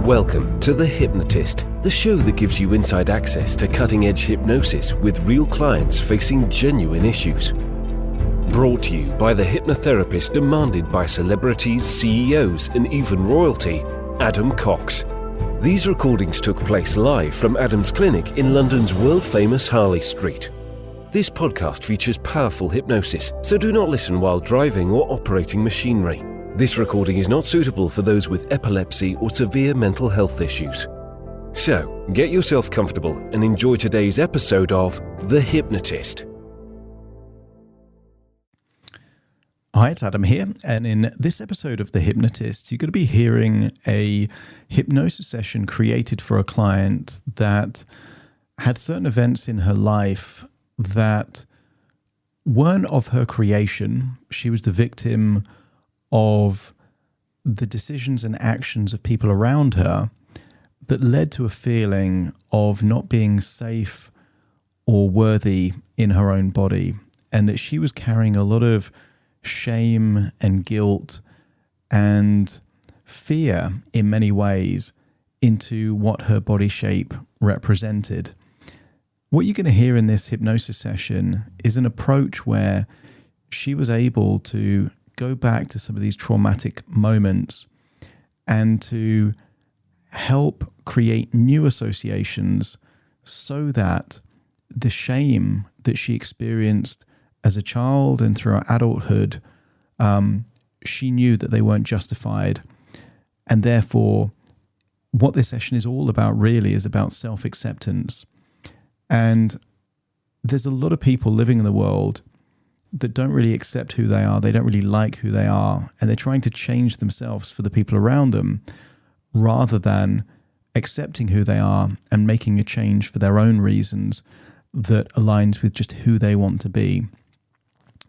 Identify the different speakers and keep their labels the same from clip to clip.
Speaker 1: Welcome to The Hypnotist, the show that gives you inside access to cutting-edge hypnosis with real clients facing genuine issues. Brought to you by the hypnotherapist demanded by celebrities, CEOs, and even royalty, Adam Cox. These recordings took place live from Adam's clinic in London's world-famous Harley Street. This podcast features powerful hypnosis, so do not listen while driving or operating machinery. This recording is not suitable for those with epilepsy or severe mental health issues. So, get yourself comfortable and enjoy today's episode of The Hypnotist.
Speaker 2: Hi, it's Adam here, and in this episode of The Hypnotist, you're going to be hearing a hypnosis session created for a client that had certain events in her life that weren't of her creation. She was the victim of the decisions and actions of people around her that led to a feeling of not being safe or worthy in her own body, and that she was carrying a lot of shame and guilt and fear in many ways into what her body shape represented. What you're going to hear in this hypnosis session is an approach where she was able to go back to some of these traumatic moments and to help create new associations so that the shame that she experienced as a child and through her adulthood, she knew that they weren't justified. And therefore, what this session is all about really is about self-acceptance. And there's a lot of people living in the world that don't really accept who they are. They don't really like who they are. And they're trying to change themselves for the people around them rather than accepting who they are and making a change for their own reasons that aligns with just who they want to be.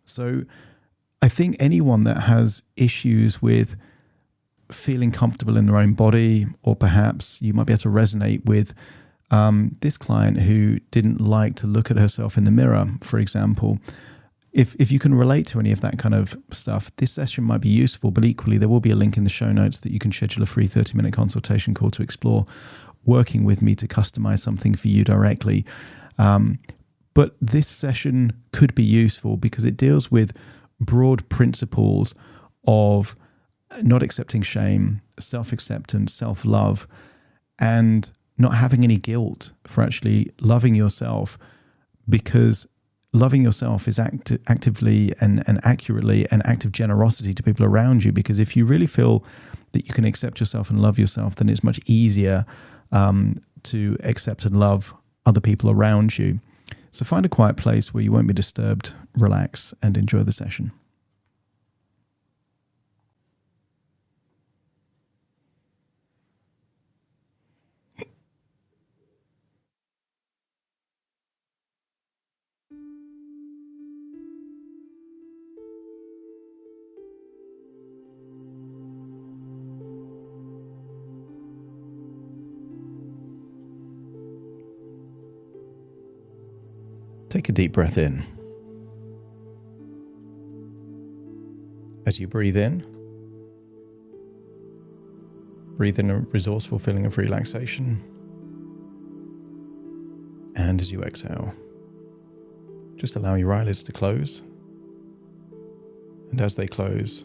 Speaker 2: So I think anyone that has issues with feeling comfortable in their own body, or perhaps you might be able to resonate with this client who didn't like to look at herself in the mirror, for example. If you can relate to any of that kind of stuff, this session might be useful, but equally there will be a link in the show notes that you can schedule a free 30-minute consultation call to explore working with me to customize something for you directly. But this session could be useful because it deals with broad principles of not accepting shame, self-acceptance, self-love, and not having any guilt for actually loving yourself, because loving yourself is actively and accurately an act of generosity to people around you. Because if you really feel that you can accept yourself and love yourself, then it's much easier to accept and love other people around you. So find a quiet place where you won't be disturbed, relax, and enjoy the session. Take a deep breath in. As you breathe in a resourceful feeling of relaxation. And as you exhale, just allow your eyelids to close. And as they close,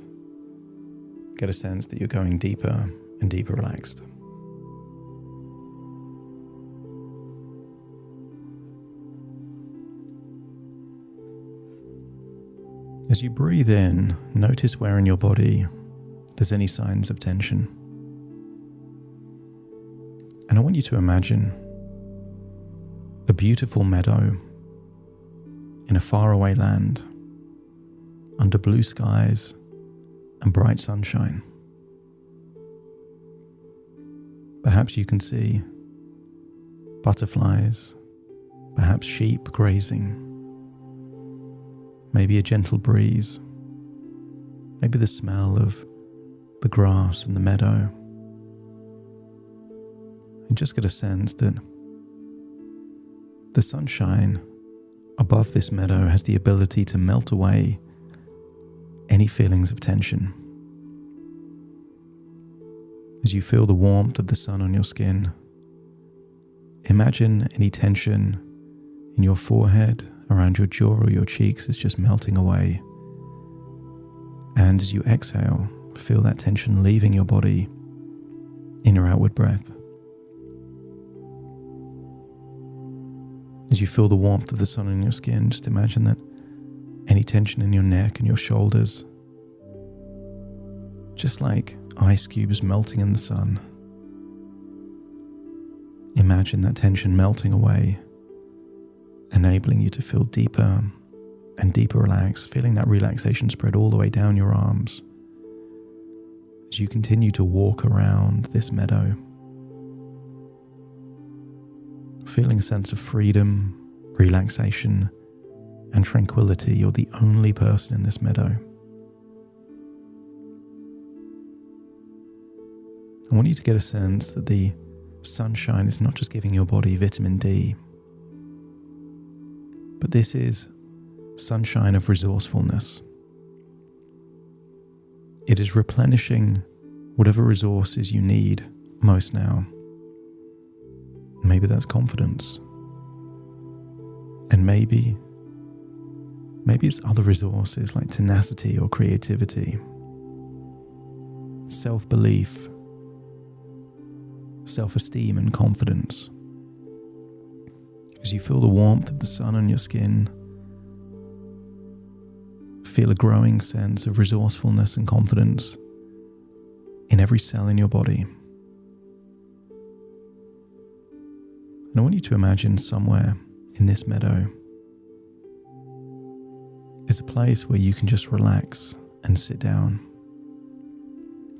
Speaker 2: get a sense that you're going deeper and deeper relaxed. As you breathe in, notice where in your body there's any signs of tension. And I want you to imagine a beautiful meadow in a faraway land under blue skies and bright sunshine. Perhaps you can see butterflies, perhaps sheep grazing. Maybe a gentle breeze, maybe the smell of the grass and the meadow. And just get a sense that the sunshine above this meadow has the ability to melt away any feelings of tension. As you feel the warmth of the sun on your skin, imagine any tension in your forehead, around your jaw or your cheeks is just melting away. And as you exhale, feel that tension leaving your body in your outward breath. As you feel the warmth of the sun on your skin, just imagine that any tension in your neck and your shoulders, just like ice cubes melting in the sun. Imagine that tension melting away, enabling you to feel deeper and deeper relaxed, feeling that relaxation spread all the way down your arms as you continue to walk around this meadow, feeling a sense of freedom, relaxation, and tranquility. You're the only person in this meadow. I want you to get a sense that the sunshine is not just giving your body vitamin D, but this is sunshine of resourcefulness. It is replenishing whatever resources you need most now. Maybe that's confidence. And maybe it's other resources like tenacity or creativity, self-belief, self-esteem and confidence. As you feel the warmth of the sun on your skin, feel a growing sense of resourcefulness and confidence in every cell in your body. And I want you to imagine somewhere in this meadow is a place where you can just relax and sit down.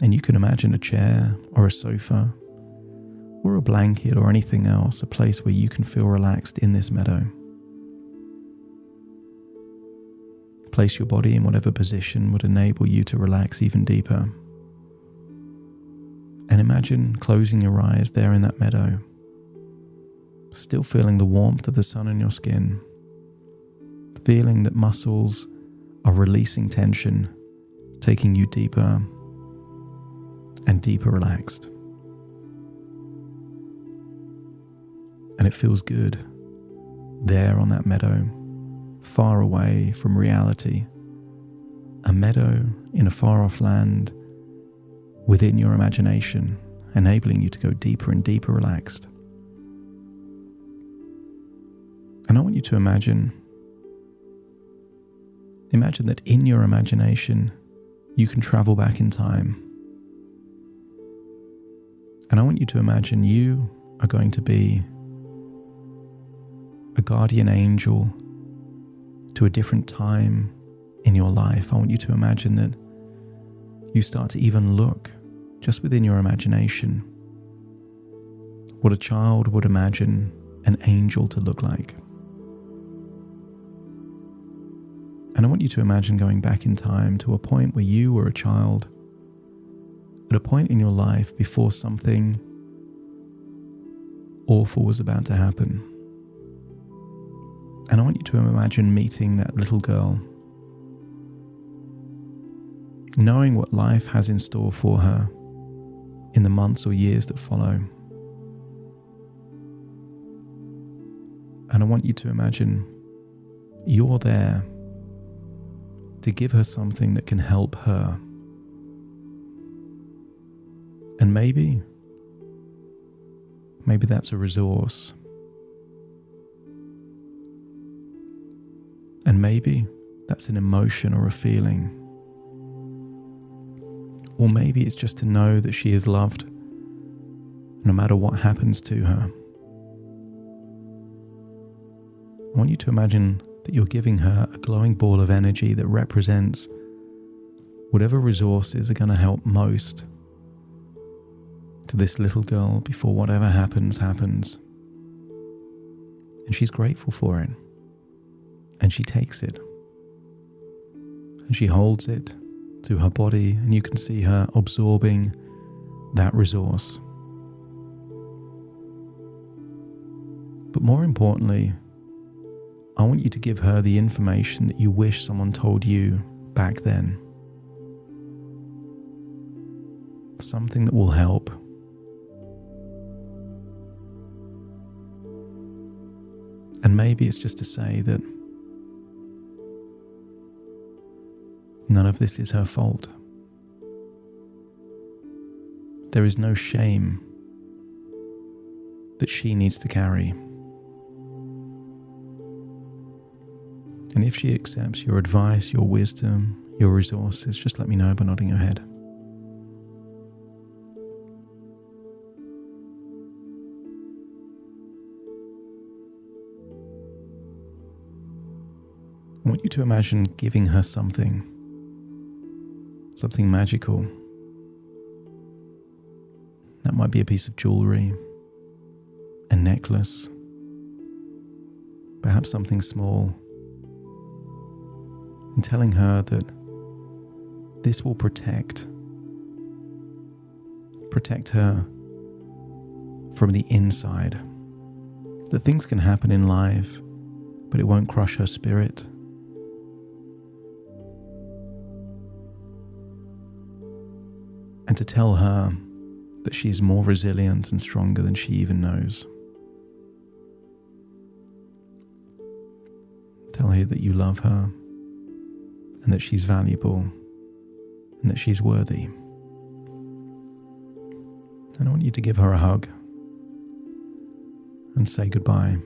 Speaker 2: And you can imagine a chair or a sofa or a blanket or anything else, a place where you can feel relaxed in this meadow. Place your body in whatever position would enable you to relax even deeper. And imagine closing your eyes there in that meadow, still feeling the warmth of the sun on your skin, feeling that muscles are releasing tension, taking you deeper and deeper relaxed. And it feels good there on that meadow, far away from reality. A meadow in a far off land within your imagination, enabling you to go deeper and deeper relaxed. And I want you to imagine that in your imagination, you can travel back in time. And I want you to imagine you are going to be a guardian angel to a different time in your life. I want you to imagine that you start to even look, just within your imagination, what a child would imagine an angel to look like. And I want you to imagine going back in time to a point where you were a child, at a point in your life before something awful was about to happen. And I want you to imagine meeting that little girl, knowing what life has in store for her in the months or years that follow. And I want you to imagine you're there to give her something that can help her. And maybe that's a resource. And maybe that's an emotion or a feeling. Or maybe it's just to know that she is loved no matter what happens to her. I want you to imagine that you're giving her a glowing ball of energy that represents whatever resources are going to help most to this little girl before whatever happens. And she's grateful for it. And she takes it. And she holds it to her body, and you can see her absorbing that resource. But more importantly, I want you to give her the information that you wish someone told you back then. something that will help. And maybe it's just to say that none of this is her fault. There is no shame that she needs to carry. And if she accepts your advice, your wisdom, your resources, just let me know by nodding your head. I want you to imagine giving her something magical. That might be a piece of jewelry, a necklace, perhaps something small, and telling her that this will protect her from the inside. That things can happen in life, but it won't crush her spirit. And to tell her that she is more resilient and stronger than she even knows. Tell her that you love her and that she's valuable and that she's worthy. And I want you to give her a hug and say goodbye.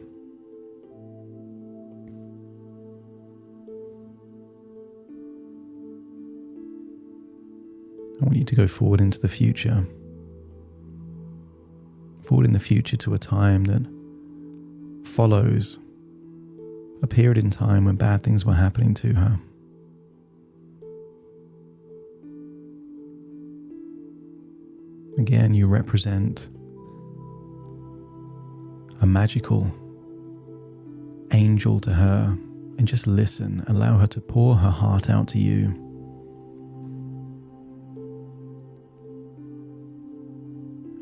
Speaker 2: I want you to go forward into the future. Forward in the future to a time that follows a period in time when bad things were happening to her. Again, you represent a magical angel to her, and just listen. Allow her to pour her heart out to you.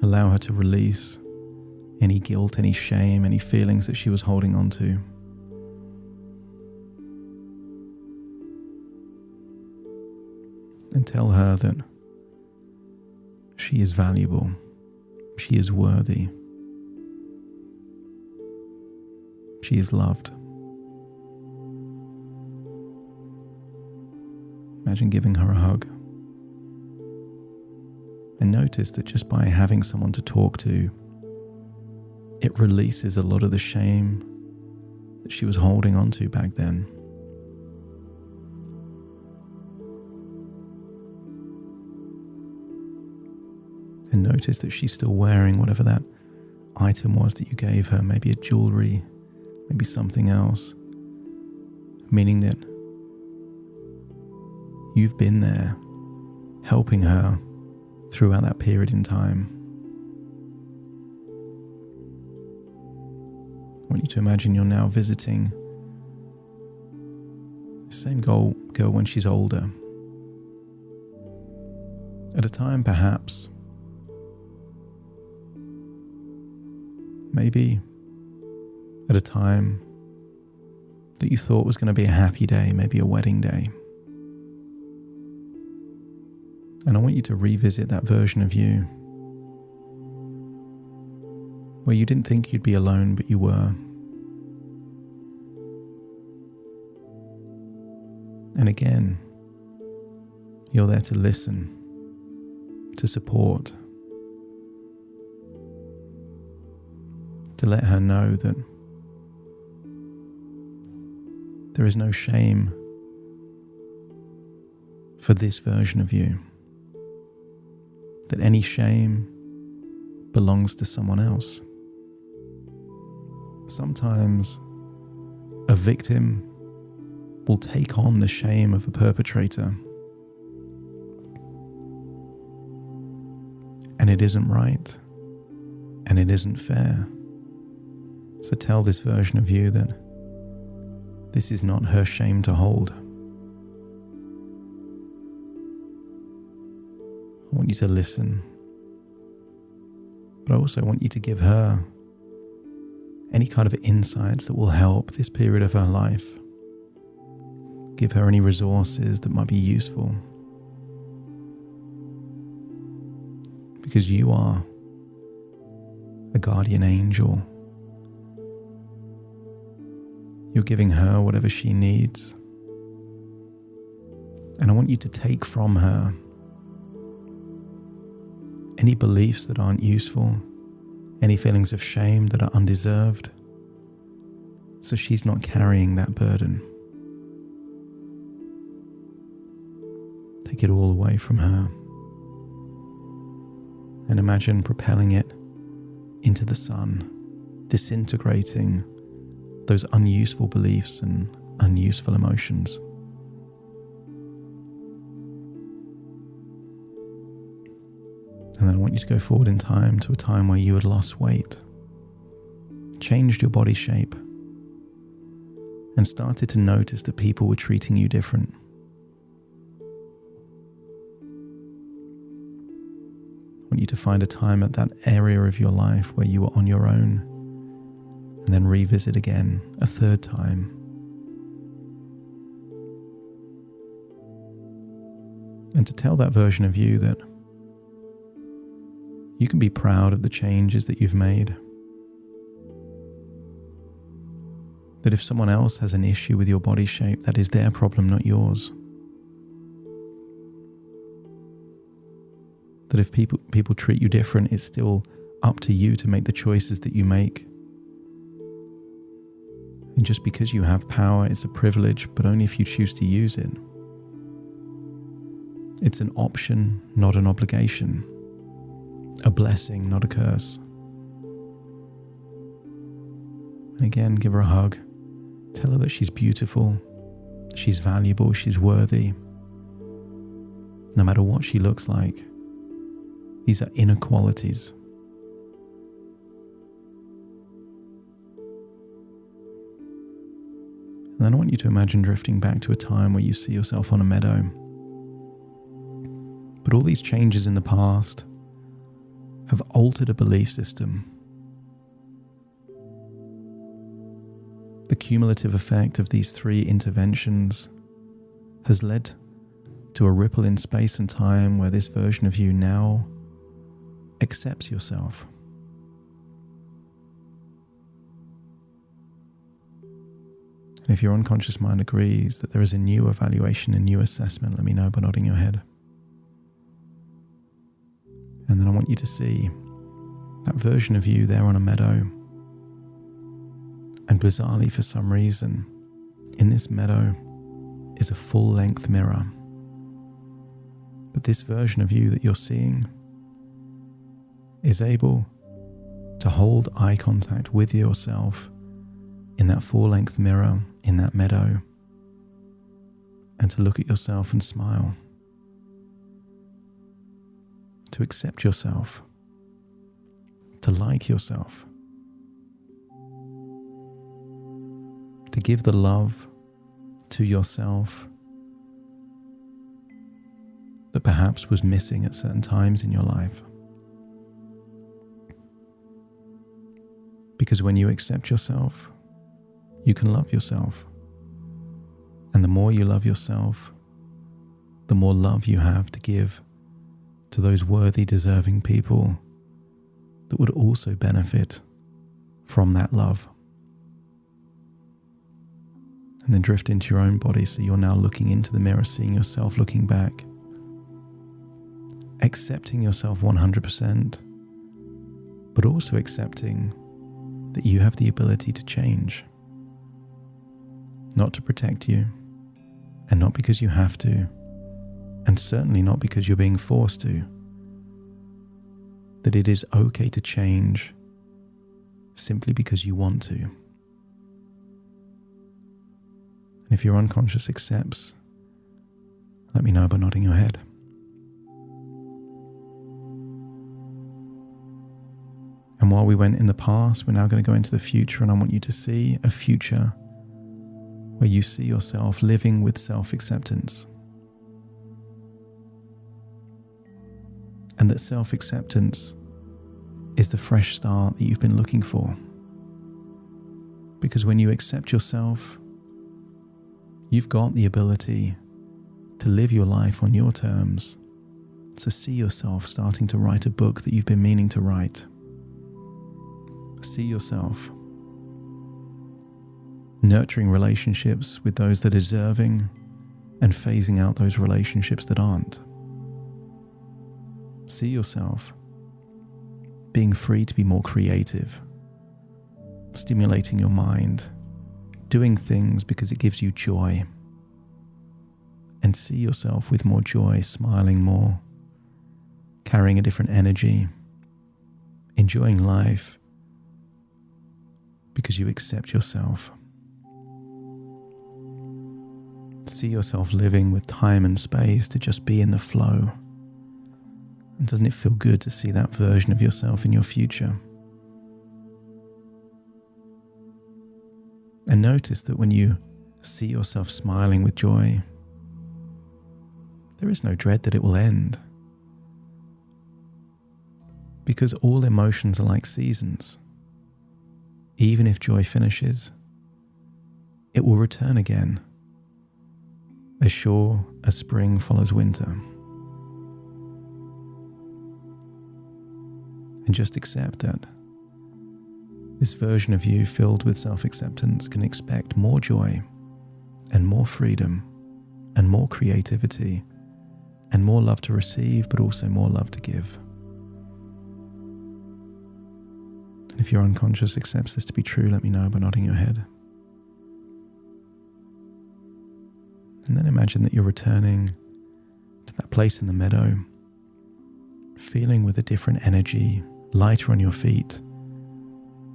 Speaker 2: Allow her to release any guilt, any shame, any feelings that she was holding on to. And tell her that she is valuable, she is worthy, she is loved. Imagine giving her a hug. And notice that just by having someone to talk to, it releases a lot of the shame that she was holding on to back then. And notice that she's still wearing whatever that item was that you gave her, maybe a jewelry, maybe something else, meaning that you've been there helping her throughout that period in time. I want you to imagine you're now visiting the same girl when she's older. At a time perhaps, maybe at a time that you thought was going to be a happy day, maybe a wedding day. And I want you to revisit that version of you where you didn't think you'd be alone, but you were. And again, you're there to listen, to support, to let her know that there is no shame for this version of you. That any shame belongs to someone else. Sometimes a victim will take on the shame of a perpetrator. And it isn't right. And it isn't fair. So tell this version of you that this is not her shame to hold. I want you to listen, but I also want you to give her any kind of insights that will help this period of her life. Give her any resources that might be useful. because you are a guardian angel. You're giving her whatever she needs. And I want you to take from her any beliefs that aren't useful, any feelings of shame that are undeserved, so she's not carrying that burden. Take it all away from her and imagine propelling it into the sun, disintegrating those unuseful beliefs and unuseful emotions. And then I want you to go forward in time to a time where you had lost weight, changed your body shape, and started to notice that people were treating you different. I want you to find a time at that area of your life where you were on your own, and then revisit again a third time. And to tell that version of you that you can be proud of the changes that you've made. That if someone else has an issue with your body shape, that is their problem, not yours. That if people treat you different, it's still up to you to make the choices that you make. And just because you have power, it's a privilege, but only if you choose to use it. It's an option, not an obligation. A blessing, not a curse. And again, give her a hug. Tell her that she's beautiful, she's valuable, she's worthy. No matter what she looks like, these are inequalities. And then I want you to imagine drifting back to a time where you see yourself on a meadow. But all these changes in the past have altered a belief system. The cumulative effect of these three interventions has led to a ripple in space and time where this version of you now accepts yourself. And if your unconscious mind agrees that there is a new evaluation, a new assessment, let me know by nodding your head. And then I want you to see that version of you there on a meadow. And bizarrely, for some reason, in this meadow is a full-length mirror. But this version of you that you're seeing is able to hold eye contact with yourself in that full-length mirror in that meadow, and to look at yourself and smile. To accept yourself, to like yourself, to give the love to yourself that perhaps was missing at certain times in your life. Because when you accept yourself, you can love yourself. And the more you love yourself, the more love you have to give to those worthy, deserving people that would also benefit from that love. And then drift into your own body, so you're now looking into the mirror, seeing yourself, looking back, accepting yourself 100%, but also accepting that you have the ability to change. Not to protect you, and not because you have to, and certainly not because you're being forced to. That it is okay to change simply because you want to. And if your unconscious accepts, let me know by nodding your head. And while we went in the past, we're now going to go into the future, and I want you to see a future where you see yourself living with self-acceptance. And that self-acceptance is the fresh start that you've been looking for. Because when you accept yourself, you've got the ability to live your life on your terms, So see yourself starting to write a book that you've been meaning to write. See yourself nurturing relationships with those that are deserving and phasing out those relationships that aren't. See yourself being free to be more creative, stimulating your mind, doing things because it gives you joy. And see yourself with more joy, smiling more, carrying a different energy, enjoying life because you accept yourself. See yourself living with time and space to just be in the flow. And doesn't it feel good to see that version of yourself in your future? And notice that when you see yourself smiling with joy, there is no dread that it will end. Because all emotions are like seasons. Even if joy finishes, it will return again. As sure as spring follows winter. And just accept that this version of you filled with self-acceptance can expect more joy and more freedom and more creativity and more love to receive, but also more love to give. And if your unconscious accepts this to be true, let me know by nodding your head. And then imagine that you're returning to that place in the meadow, feeling with a different energy, lighter on your feet,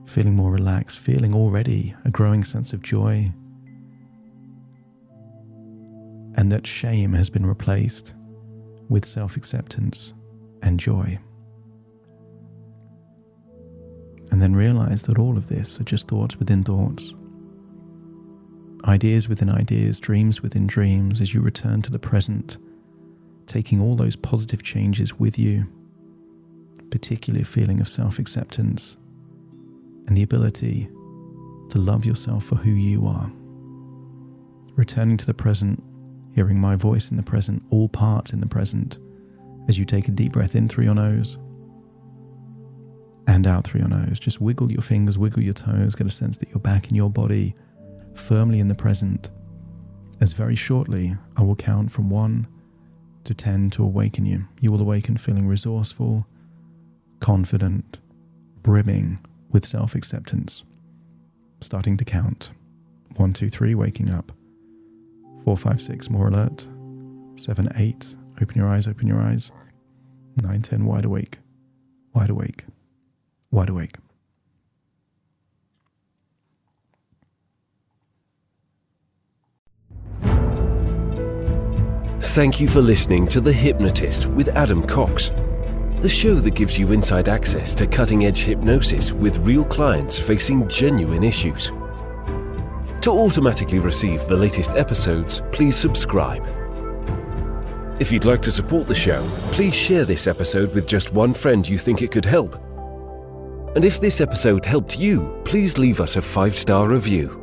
Speaker 2: feeling more relaxed, feeling already a growing sense of joy, and that shame has been replaced with self-acceptance and joy. And then realize that all of this are just thoughts within thoughts, ideas within ideas, dreams within dreams, as you return to the present, taking all those positive changes with you, particularly a feeling of self-acceptance and the ability to love yourself for who you are. Returning to the present, hearing my voice in the present, all parts in the present, as you take a deep breath in through your nose and out through your nose. Just wiggle your fingers, wiggle your toes, get a sense that you're back in your body, firmly in the present, as very shortly I will count from 1 to 10 to awaken you. You will awaken feeling resourceful, confident, brimming with self-acceptance. Starting to count. 1, 2, 3, waking up. 4, 5, 6, more alert. 7, 8, open your eyes, open your eyes. 9, 10, wide awake, wide awake, wide awake.
Speaker 1: Thank you for listening to The Hypnotist with Adam Cox, the show that gives you inside access to cutting-edge hypnosis with real clients facing genuine issues. To automatically receive the latest episodes, please subscribe. If you'd like to support the show, please share this episode with just one friend you think it could help. And if this episode helped you, please leave us a 5-star review.